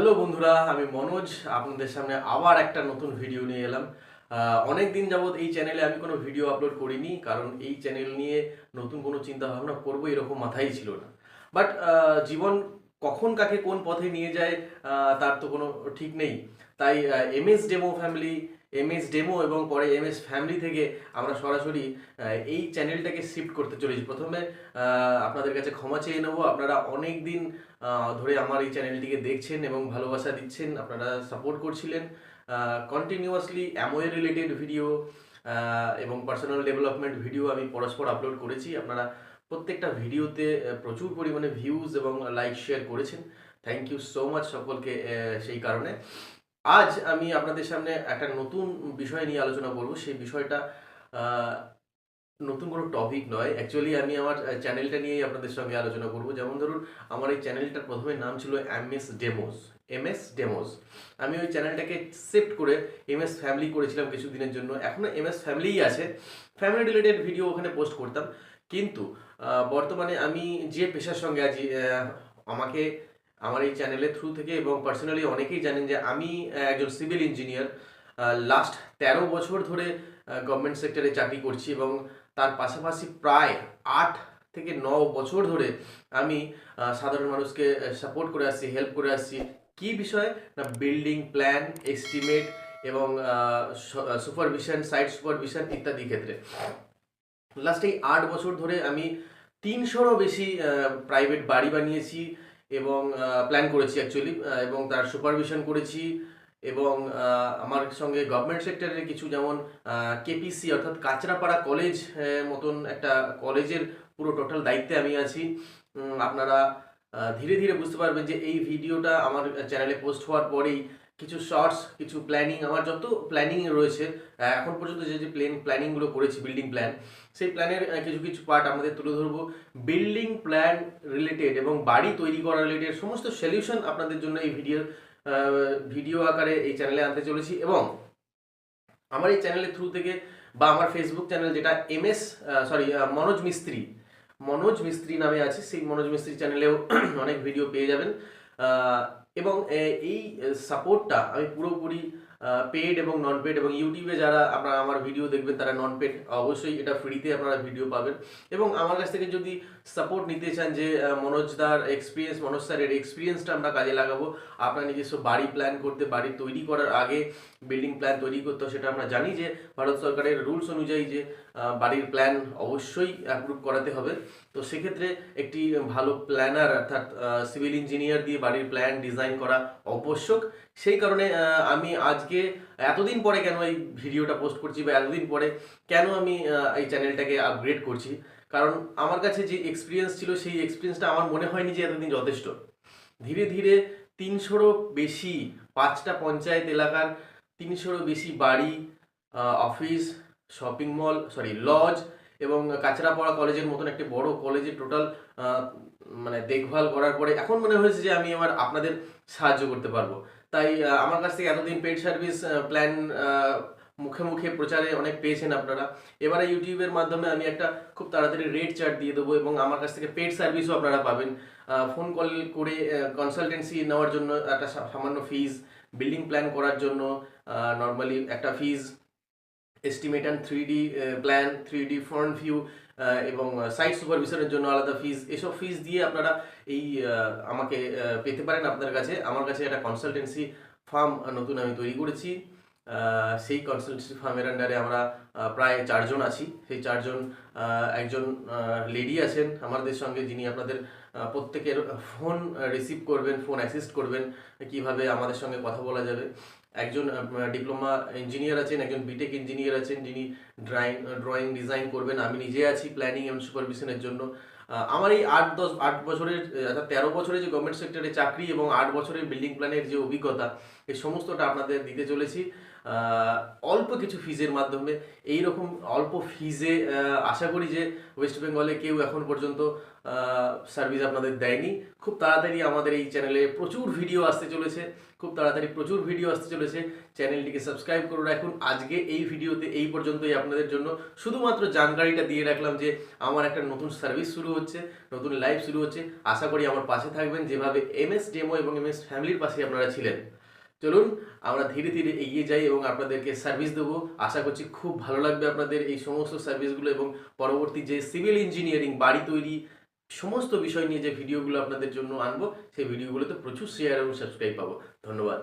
Hello বন্ধুরা, আমি মনোজ আপনাদের সামনে আবার একটা নতুন ভিডিও নিয়ে এলাম। অনেক দিন যাবৎ এই চ্যানেলে আমি কোনো ভিডিও আপলোড করিনি, কারণ এই চ্যানেল নিয়ে নতুন কোনো চিন্তা ভাবনা করবো এরকম মাথায় ছিল না। বাট জীবন কখন কাকে কোন পথে নিয়ে যায় তার তো কোনো ঠিক নেই। তাই এমএস ডেমো এবং পরে এমএস ফ্যামিলি থেকে আমরা সরাসরি এই চ্যানেলটাকে শিফট করতে চলেছি। প্রথমে আপনাদের কাছে ক্ষমা চেয়ে নেবো, আপনারা অনেক দিন ধরে আমার এই চ্যানেলটিকে দেখছেন এবং ভালোবাসা দিচ্ছেন, আপনারা সাপোর্ট করছিলেন কন্টিনিউয়াসলি। অ্যামওয়ে রিলেটেড ভিডিও এবং পার্সোনাল ডেভেলপমেন্ট ভিডিও আমি পরস্পর আপলোড করেছি। আপনারা প্রত্যেকটা ভিডিওতে প্রচুর পরিমাণে ভিউজ এবং লাইক শেয়ার করেছেন। থ্যাংক ইউ সো মাচ সকলকে। সেই কারণে আজ আমি আপনাদের সামনে একটা নতুন বিষয় নিয়ে আলোচনা করব। সেই বিষয়টা নতুন কোনো টপিক নয়, অ্যাকচুয়ালি আমি আমার চ্যানেলটা নিয়েই আপনাদের সঙ্গে আলোচনা করব। যেমন ধরুন, আমার এই চ্যানেলটার প্রথমে নাম ছিল এমএস ডেমোস। আমি ওই চ্যানেলটাকে শিফট করে এমএস ফ্যামিলি করেছিলাম কিছুদিনের জন্য। এখনও এমএস ফ্যামিলিই আছে, ফ্যামিলি রিলেটেড ভিডিও ওখানে পোস্ট করতাম। কিন্তু বর্তমানে আমি যে পেশার সঙ্গে আছি, আমাকে আমার এই চ্যানেলের থ্রু থেকে এবং পার্সোনালি অনেকেই জানেন যে আমি একজন সিভিল ইঞ্জিনিয়ার। লাস্ট 13 বছর ধরে গভর্নমেন্ট সেক্টরে চাকরি করছি এবং তার পাশাপাশি প্রায় 8 থেকে 9 বছর ধরে আমি সাধারণ মানুষকে সাপোর্ট করে আসছি, হেল্প করে আসছি। কি বিষয়ে না, বিল্ডিং প্ল্যান, এস্টিমেট এবং সুপারভিশন, সাইট সুপারভিশন ইত্যাদি ক্ষেত্রে। লাস্ট এই 8 বছর ধরে আমি 300রও বেশি প্রাইভেট বাড়ি বানিয়েছি এবং প্ল্যান করেছি অ্যাকচুয়ালি, এবং তার সুপারভিশন করেছি। এবং আমার সঙ্গে গভর্নমেন্ট সেক্টরের কিছু, যেমন কেপিসি অর্থাৎ কাঁচরাপাড়া কলেজ মতন একটা কলেজের পুরো টোটাল দায়িত্বে আমি আছি। আপনারা ধীরে ধীরে বুঝতে পারবেন যে এই ভিডিওটা আমার চ্যানেলে পোস্ট হওয়ার পরেই কিছু শর্টস, কিছু প্ল্যানিং, আমার যত প্ল্যানিং রয়েছে এখন পর্যন্ত যে প্ল্যানিংগুলো করেছি, বিল্ডিং প্ল্যান, সেই প্ল্যানের কিছু কিছু পার্ট আমাদের তুলে ধরবো। বিল্ডিং প্ল্যান রিলেটেড এবং বাড়ি তৈরি করা রিলেটেড সমস্ত সলিউশন আপনাদের জন্য এই ভিডিও আকারে এই চ্যানেলে আনতে চলেছি। এবং আমার এই চ্যানেলের থ্রু থেকে বা আমার ফেসবুক চ্যানেল যেটা মনোজ মিস্ত্রি নামে আছে, সেই মনোজ মিস্ত্রি চ্যানেলেও অনেক ভিডিও পেয়ে যাবেন। এবং এই সাপোর্টটা আমি পুরোপুরি পেড এবং নন পেড, এবং ইউটিউবে যারা আপনারা আমার ভিডিও দেখবেন তারা নন পেড, অবশ্যই এটা ফ্রিতে আপনারা ভিডিও পাবেন। এবং আমার কাছ থেকে যদি সাপোর্ট নিতে চান যে মনোজ স্যারের এক্সপিরিয়েন্সটা আমরা কাজে লাগাবো, আপনার নিজস্ব বাড়ি প্ল্যান করতে, বাড়ি তৈরি করার আগে বিল্ডিং প্ল্যান তৈরি করতে, সেটা আমরা জানি যে ভারত সরকারের রুলস অনুযায়ী যে বাড়ির প্ল্যান অবশ্যই অ্যাপ্রুভ করাতে হবে। তো সেক্ষেত্রে একটি ভালো প্ল্যানার অর্থাৎ সিভিল ইঞ্জিনিয়ার দিয়ে বাড়ির প্ল্যান ডিজাইন করা আবশ্যক। সেই কারণে আমি আজকে এতদিন পরে কেন এই ভিডিওটা পোস্ট করছি, বা এতদিন পরে কেন আমি এই চ্যানেলটাকে আপগ্রেড করছি, কারণ আমার কাছে যে এক্সপিরিয়েন্স ছিল সেই এক্সপিরিয়েন্সটা আমার মনে হয়নি যে এতদিন যথেষ্ট। ধীরে ধীরে 300রও বেশি 5টা পঞ্চায়েত এলাকার 300রও বেশি বাড়ি, অফিস, শপিং মল, লজ এবং কাঁচরাপাড়া কলেজের মতন একটি বড় কলেজের টোটাল মানে দেখভাল করার পরে এখন মনে হয়েছে যে আমি আপনাদের সাহায্য করতে পারবো। তাই আমার কাছ থেকে এতদিন পেড সার্ভিস প্ল্যান মুখে মুখে প্রচারে অনেক পেয়েছেন আপনারা। এবারে ইউটিউবের মাধ্যমে আমি একটা খুব তাড়াতাড়ি রেট চার্ট দিয়ে দেবো এবং আমার কাছ থেকে পেড সার্ভিসও আপনারা পাবেন। ফোন কল করে কনসালটেন্সি নেওয়ার জন্য একটা সামান্য ফিজ, বিল্ডিং প্ল্যান করার জন্য নর্মালি একটা fees, estimate and 3D plan, 3D front view এবং সাইট সুপারভিশনের জন্য আলাদা ফিজ, এসব ফিজ দিয়ে আপনারা এই আমাকে পেতে পারেন আপনার কাছে। আমার কাছে একটা কনসালটেন্সি ফার্ম নতুন আমি তৈরি করেছি। সেই কনসালটেন্সি ফার্মের আন্ডারে আমরা প্রায় 4 জন আছি। সেই 4 জন, একজন লেডি আছেন আমাদের সঙ্গে, যিনি আপনাদের প্রত্যেকের ফোন রিসিভ করবেন, ফোন অ্যাসিস্ট করবেন, কিভাবে আমাদের সঙ্গে কথা বলা যাবে। একজন ডিপ্লোমা ইঞ্জিনিয়ার আছেন, একজন বিটেক ইঞ্জিনিয়ার আছেন, যিনি ড্রয়িং ডিজাইন করবেন। আমি নিজে আছি প্ল্যানিং এবং সুপারভিশনের জন্য। আমার এই 8 বছরের, অর্থাৎ 13 বছরের যে গভর্নমেন্ট সেক্টরে চাকরি এবং 8 বছরের বিল্ডিং প্ল্যানের যে অভিজ্ঞতা, এই সমস্তটা আপনাদের দিতে চলেছি অল্প কিছু ফিজের মাধ্যমে। এইরকম অল্প ফিজে আশা করি যে ওয়েস্ট বেঙ্গলে কেউ এখন পর্যন্ত সার্ভিস আপনাদের দেয়নি। খুব তাড়াতাড়ি আমাদের এই চ্যানেলে প্রচুর ভিডিও আসতে চলেছে, চ্যানেলটিকে সাবস্ক্রাইব করে রাখুন। আজকে এই ভিডিওতে এই পর্যন্তই আপনাদের জন্য শুধুমাত্র জানকারিটা দিয়ে রাখলাম যে আমার একটা নতুন সার্ভিস শুরু হচ্ছে, নতুন লাইভ শুরু হচ্ছে। আশা করি আমার পাশে থাকবেন, যেভাবে এমএস ডেমো এবং এমএস ফ্যামিলির পাশে আপনারা ছিলেন। চলুন আমরা ধীরে ধীরে এগিয়ে যাই এবং আপনাদেরকে সার্ভিস দেবো। আশা করছি খুব ভালো লাগবে আপনাদের এই সমস্ত সার্ভিসগুলো, এবং পরবর্তী যে সিভিল ইঞ্জিনিয়ারিং, বাড়ি তৈরি সমস্ত বিষয় নিয়ে যে ভিডিওগুলো আপনাদের জন্য আনবো, সেই ভিডিওগুলোতে প্রচুর শেয়ার এবং সাবস্ক্রাইব পাবো। ধন্যবাদ।